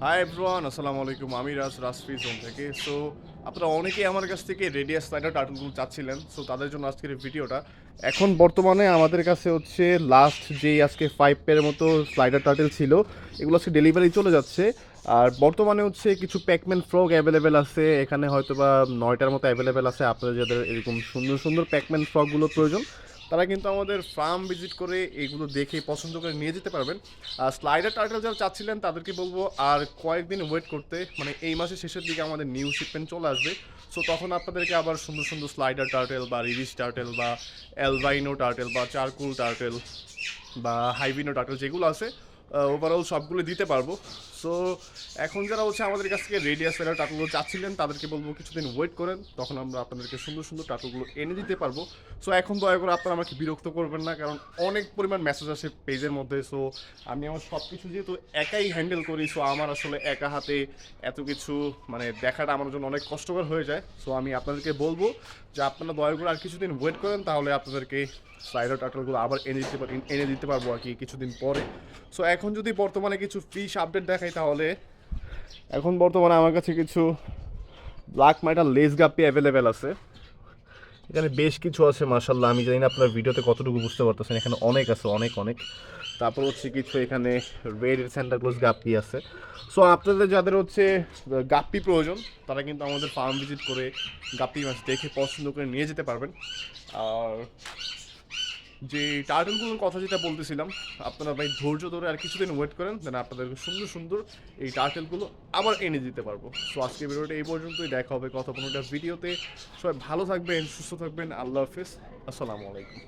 Hi everyone, আসসালামু আলাইকুম। আমি রাজফি জোন থেকে। সো আপনারা অনেকেই আমার কাছ থেকে রেডিয়াস স্লাইডার টার্টলগুলো চাচ্ছিলেন, সো তাদের জন্য আজকের এই ভিডিওটা। এখন বর্তমানে আমাদের কাছে হচ্ছে লাস্ট যেই আজকে 5 পের মতো স্লাইডার টার্টেল ছিল, এগুলো আজকে ডেলিভারি চলে যাচ্ছে। আর বর্তমানে হচ্ছে কিছু প্যাকম্যান ফ্রগ অ্যাভেলেবেল আছে, এখানে হয়তো বা 9টার মতো অ্যাভেলেবেল আছে। আপনাদের যাদের এরকম সুন্দর সুন্দর প্যাকম্যান ফ্রগগুলো প্রয়োজন, তারা কিন্তু আমাদের ফার্ম ভিজিট করে এগুলো দেখে পছন্দ করে নিয়ে যেতে পারবেন। আর স্লাইডার টার্টেল যারা চাচ্ছিলেন তাদেরকে বলবো আর কয়েকদিন ওয়েট করতে, মানে এই মাসের শেষের দিকে আমাদের নিউ শিপমেন্ট চলে আসবে। সো তখন আপনাদেরকে আবার সুন্দর সুন্দর স্লাইডার টার্টেল বা রিলিশ টার্টেল বা অ্যালবাইনো টার্টেল বা চারকুল টার্টেল বা হাইবিনো টার্টেল যেগুলো আছে, ওভারঅল সবগুলো দিতে পারবো। সো এখন যারা হচ্ছে আমাদের কাছ থেকে রেডিয়াস ফেরার টাটলগুলো চাচ্ছিলেন তাদেরকে বলবো কিছুদিন ওয়েট করেন, তখন আমরা আপনাদেরকে সুন্দর সুন্দর টাটলগুলো এনে দিতে পারবো। সো এখন দয়া করে আপনারা আমাকে বিরক্ত করবেন না, কারণ অনেক পরিমাণ মেসেজ আসে পেজের মধ্যে। সো আমি আমার সব কিছু যেহেতু একাই হ্যান্ডেল করি, সো আমার আসলে একা হাতে এত কিছু মানে দেখাটা আমার জন্য অনেক কষ্টকর হয়ে যায়। সো আমি আপনাদেরকে বলবো যে আপনারা দয়া করে আর কিছুদিন ওয়েট করেন, তাহলে আপনাদেরকে স্লাইডার টাটলগুলো আবার এনে দিতে পারবো আর কি কিছুদিন পরে। সো এখন যদি বর্তমানে কিছু ফিশ আপডেট দেখাই, তাহলে এখন বর্তমানে আমার কাছে কিছু ব্ল্যাক মাইটার লেস গাপ্পি অ্যাভেলেবেল আছে। এখানে বেশ কিছু আছে মাশাল্লাহ, আমি জানি না আপনার ভিডিওতে কতটুকু বুঝতে পারতেছেন, এখানে অনেক আছে, অনেক অনেক। তারপর হচ্ছে কিছু এখানে রেড স্যান্টাক্লজ গাপ্পি আছে। সো আপনাদের যাদের হচ্ছে গাপ্পি প্রয়োজন, তারা কিন্তু আমাদের ফার্ম ভিজিট করে গাপ্পি মাছ দেখে পছন্দ করে নিয়ে যেতে পারবেন। আর যে টার্টেলগুলোর কথা যেটা বলতেছিলাম, আপনারা ভাই ধৈর্য ধরে আর কিছুদিন ওয়েট করেন, দেন আপনাদেরকে সুন্দর সুন্দর এই টার্টেলগুলো আবার এনে দিতে পারবো। সো আজকে ভিডিওটা এই পর্যন্তই, দেখা হবে কথা কোনো একটা ভিডিওতে। সবাই ভালো থাকবেন, সুস্থ থাকবেন, আল্লাহ হাফিজ, আসসালামু আলাইকুম।